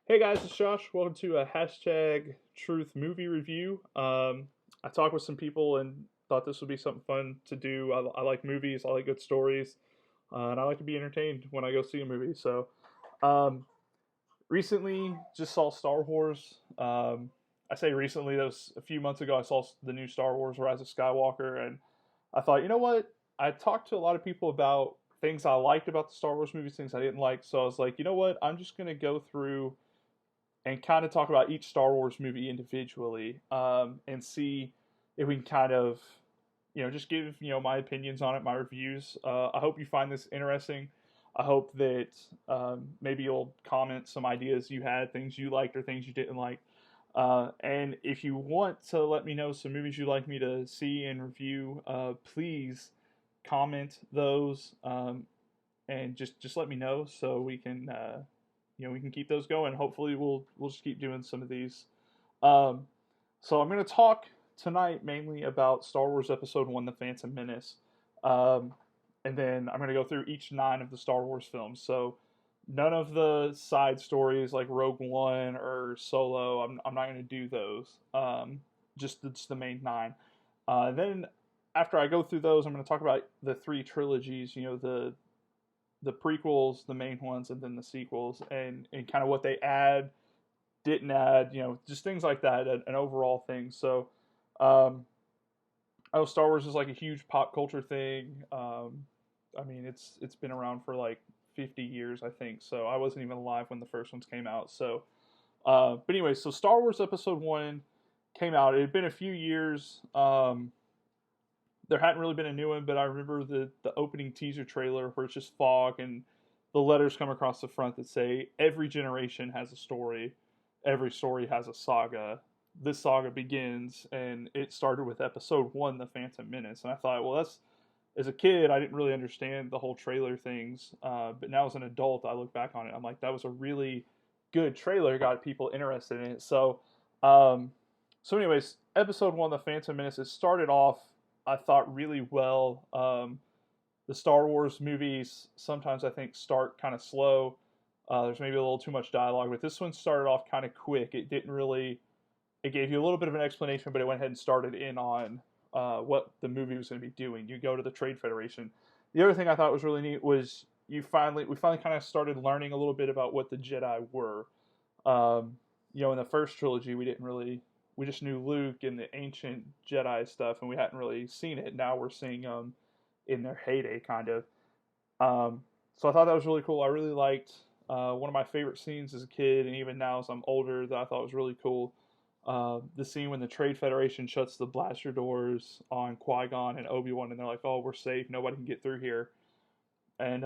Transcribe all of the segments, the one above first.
Hey guys, it's Josh. Welcome to a hashtag Truth movie review. I talked with some people and thought this would be something fun to do. I like movies, I like good stories, and I like to be entertained when I go see a movie. So, um, recently just saw Star Wars. I say recently, that was a few months ago. I saw the new Star Wars Rise of Skywalker, and I thought, you know what? I talked to a lot of people about things I liked about the Star Wars movies, things I didn't like. So I was like, you know what? I'm just gonna go through and kind of talk about each Star Wars movie individually, and see if we can kind of, just give my opinions on it, my reviews. I hope you find this interesting. I hope that maybe you'll comment some ideas you had, things you liked or things you didn't like. And if you want to let me know some movies you'd like me to see and review, please comment those, and just let me know so we can we can keep those going. Hopefully, we'll just keep doing some of these. Um, so I'm going to talk tonight mainly about Star Wars Episode One: The Phantom Menace, um, and then I'm going to go through each nine of the Star Wars films. So none of the side stories like Rogue One or Solo. I'm not going to do those. Just the main nine. Then after I go through those, I'm going to talk about the three trilogies. The prequels, the main ones, and then the sequels, and kind of what they add, didn't add, just things like that, an overall thing. So, I know Star Wars is like a huge pop culture thing. I mean, it's been around for like 50 years, I think. So I wasn't even alive when the first ones came out. So, but anyway, so Star Wars Episode One came out. It had been a few years. There hadn't really been a new one, but I remember the opening teaser trailer where it's just fog and the letters come across the front that say every generation has a story, every story has a saga. This saga begins, and it started with Episode One, The Phantom Menace. And I thought, well, that's as a kid, I didn't really understand the whole trailer things, but now as an adult, I look back on it, I'm like, that was a really good trailer, got people interested in it. Um, anyways, Episode One, The Phantom Menace, it started off, I thought, really well. The Star Wars movies sometimes I think start kind of slow. There's maybe a little too much dialogue, but this one started off kind of quick. It didn't really. It gave you a little bit of an explanation, but it went ahead and started in on what the movie was going to be doing. You go to the Trade Federation. The other thing I thought was really neat was we finally kind of started learning a little bit about what the Jedi were. Um, in the first trilogy, we just knew Luke and the ancient Jedi stuff, and we hadn't really seen it. Now we're seeing them in their heyday, kind of. So I thought that was really cool. I really liked one of my favorite scenes as a kid, and even now as I'm older, that I thought was really cool. The scene when the Trade Federation shuts the blaster doors on Qui Gon and Obi Wan, and they're like, "Oh, we're safe. Nobody can get through here." And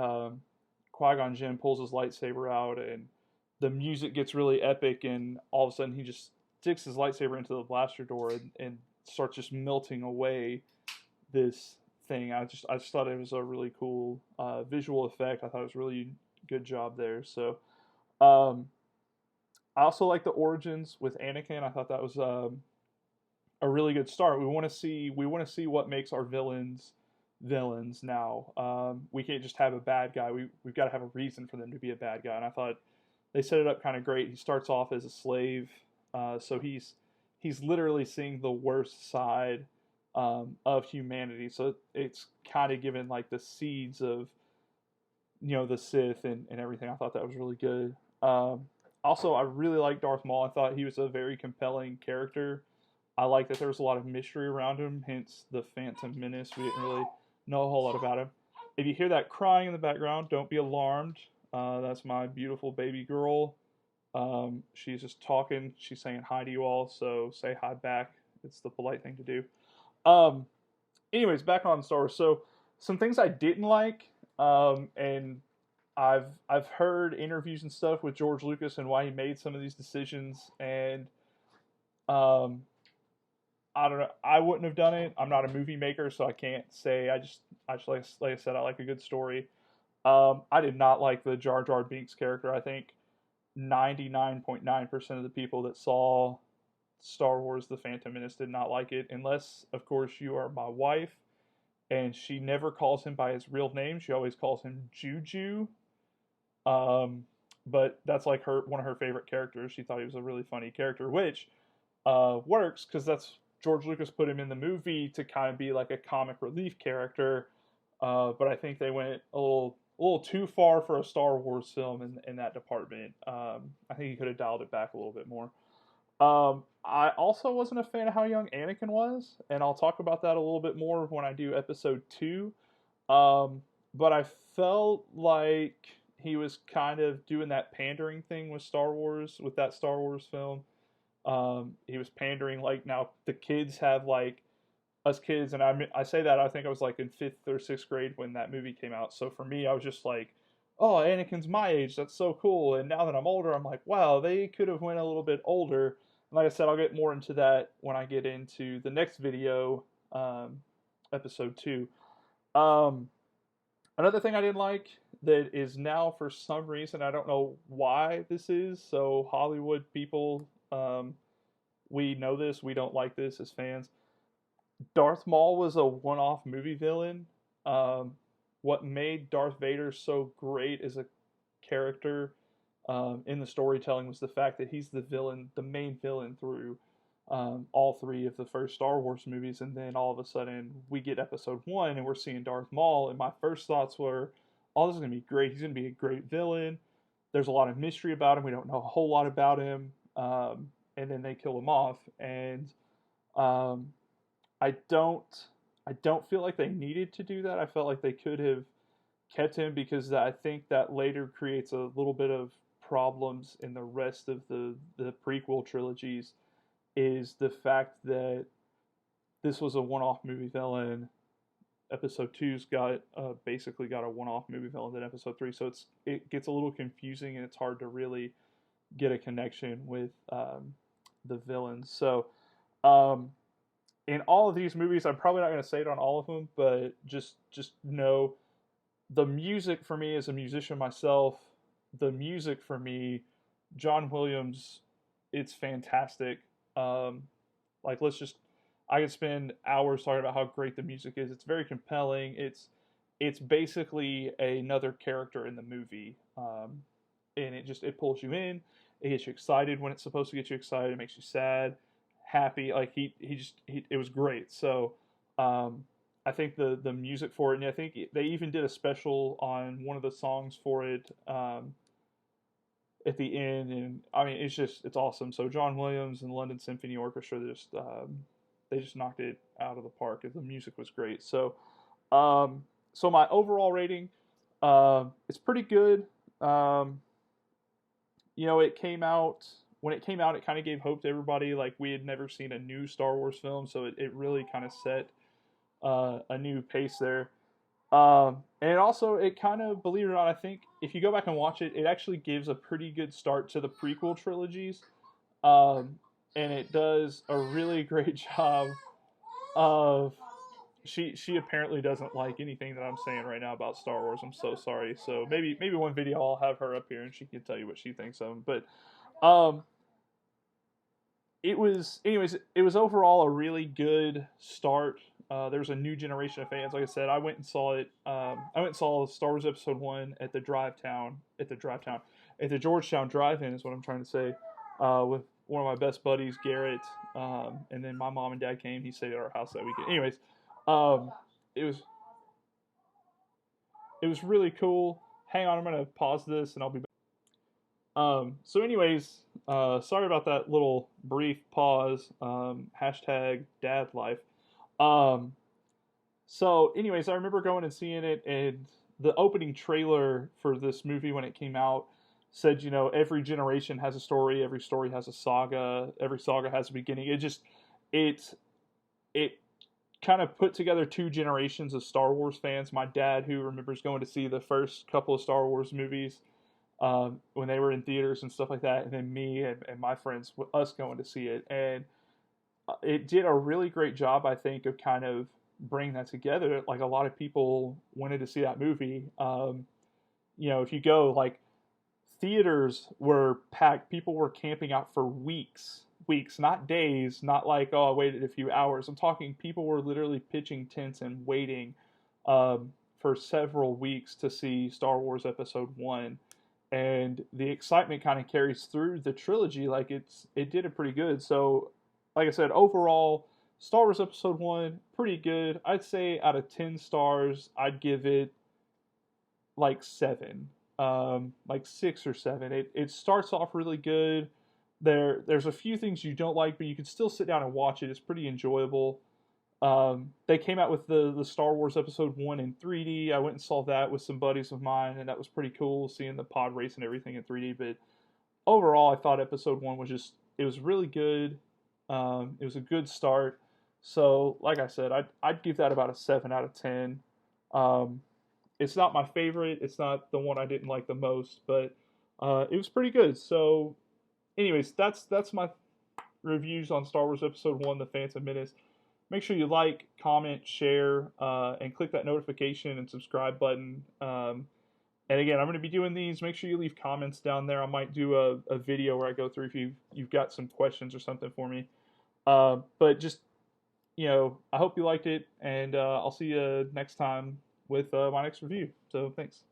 Qui Gon Jinn pulls his lightsaber out, and the music gets really epic, and all of a sudden he just sticks his lightsaber into the blaster door and starts just melting away this thing. I just thought it was a really cool visual effect. I thought it was really good job there. So um, I also like the origins with Anakin. I thought that was a really good start. We want to see what makes our villains villains now. We can't just have a bad guy. We've got to have a reason for them to be a bad guy. And I thought they set it up kind of great. He starts off as a slave, so he's literally seeing the worst side of humanity. So it's kind of given like the seeds of the Sith and everything. I thought that was really good. Also, I really like Darth Maul. I thought he was a very compelling character. I like that there was a lot of mystery around him, hence the Phantom Menace. We didn't really know a whole lot about him. If you hear that crying in the background, don't be alarmed. That's my beautiful baby girl. She's just talking. She's saying hi to you all, so say hi back. It's the polite thing to do. Um, anyways, back on Star Wars. So some things I didn't like, and I've heard interviews and stuff with George Lucas and why he made some of these decisions, and um, I don't know. I wouldn't have done it. I'm not a movie maker, so I can't say. I just like I said, I like a good story. I did not like the Jar Jar Binks character. I think 99.9% of the people that saw Star Wars: The Phantom Menace did not like it, unless, of course, you are my wife, and she never calls him by his real name. She always calls him Juju. Um, but that's like one of her favorite characters. She thought he was a really funny character, which works because that's George Lucas put him in the movie to kind of be like a comic relief character. But I think they went a little too far for a Star Wars film in that department. I think he could have dialed it back a little bit more. I also wasn't a fan of how young Anakin was, and I'll talk about that a little bit more when I do episode 2. But I felt like he was kind of doing that pandering thing with Star Wars, with that Star Wars film. He was pandering, like, now the kids have, like, us kids, and I say that I think I was like in 5th or 6th grade when that movie came out. So for me, I was just like, oh, Anakin's my age. That's so cool. And now that I'm older, I'm like, wow, they could have went a little bit older. And like I said, I'll get more into that when I get into the next video, episode 2. Um, Another thing I didn't like that is now, for some reason, I don't know why this is. So Hollywood people, we know this. We don't like this as fans. Darth Maul was a one-off movie villain. Um, what made Darth Vader so great as a character, in the storytelling, was the fact that he's the villain, the main villain through all 3 of the first Star Wars movies, and then all of a sudden we get Episode 1 and we're seeing Darth Maul, and my first thoughts were, "Oh, this is gonna be great. He's gonna be a great villain." There's a lot of mystery about him. We don't know a whole lot about him, and then they kill him off, and um, I don't I don't feel like they needed to do that. I felt like they could have kept him, because I think that later creates a little bit of problems in the rest of the prequel trilogies, is the fact that this was a one-off movie villain. Episode two's got basically got a one-off movie villain than episode 3, so it gets a little confusing and it's hard to really get a connection with the villains. So um, in all of these movies, I'm probably not going to say it on all of them, but just know the music for me, as a musician myself, the music for me, John Williams, it's fantastic. Um, like, I could spend hours talking about how great the music is. It's very compelling. It's basically another character in the movie, and it pulls you in. It gets you excited when it's supposed to get you excited. It makes you sad, happy. Like, it was great. So I think the music for it, and I think they even did a special on one of the songs for it, at the end, and I mean, it's awesome. So John Williams and London Symphony Orchestra, they just knocked it out of the park. The music was great. So my overall rating, it's pretty good. Um, it came out when it came out. It kind of gave hope to everybody. Like, we had never seen a new Star Wars film, so it really kind of set a new pace there. And it kind of, believe it or not, I think if you go back and watch it, it actually gives a pretty good start to the prequel trilogies. Um, and it does a really great job of. She apparently doesn't like anything that I'm saying right now about Star Wars. I'm so sorry. So maybe one video I'll have her up here and she can tell you what she thinks of them. But um, it was overall a really good start. There's a new generation of fans. Like I said, I went and saw it. I went and saw Star Wars Episode 1 at the Georgetown Drive-In is what I'm trying to say, with one of my best buddies, Garrett, and then my mom and dad came. He stayed at our house that weekend. Anyways, um, it was it was really cool. Hang on, I'm gonna pause this and I'll be back. So anyways, sorry about that little brief pause. Hashtag dad life. Um, so anyways, I remember going and seeing it, and the opening trailer for this movie when it came out said, every generation has a story, every story has a saga, every saga has a beginning. It it kind of put together 2 generations of Star Wars fans. My dad, who remembers going to see the first couple of Star Wars movies, when they were in theaters and stuff like that, and then me and my friends, us going to see it, and it did a really great job, I think, of kind of bringing that together. Like, a lot of people wanted to see that movie. If you go, like, theaters were packed. People were camping out for weeks, not days, not like, oh, I waited a few hours. I'm talking people were literally pitching tents and waiting for several weeks to see Star Wars Episode 1. and the excitement kind of carries through the trilogy. Like it did it pretty good. So, like I said, overall, Star Wars Episode One pretty good. I'd say out of 10 stars, I'd give it like 7, like 6 or 7. It starts off really good. There's a few things you don't like, but you can still sit down and watch it. It's pretty enjoyable. They came out with the Star Wars Episode One in 3D. I went and saw that with some buddies of mine, and that was pretty cool seeing the pod race and everything in 3D. But overall, I thought Episode One was just it was really good. It was a good start. So, like I said, I'd give that about a 7 out of 10. Um, it's not my favorite. It's not the one I didn't like the most, but it was pretty good. So, anyways, that's my reviews on Star Wars Episode One: The Phantom Menace. Make sure you like, comment, share, and click that notification and subscribe button. And again, I'm going to be doing these. Make sure you leave comments down there. I might do a video where I go through if you've got some questions or something for me. But just I hope you liked it, and I'll see you next time with my next review. So thanks.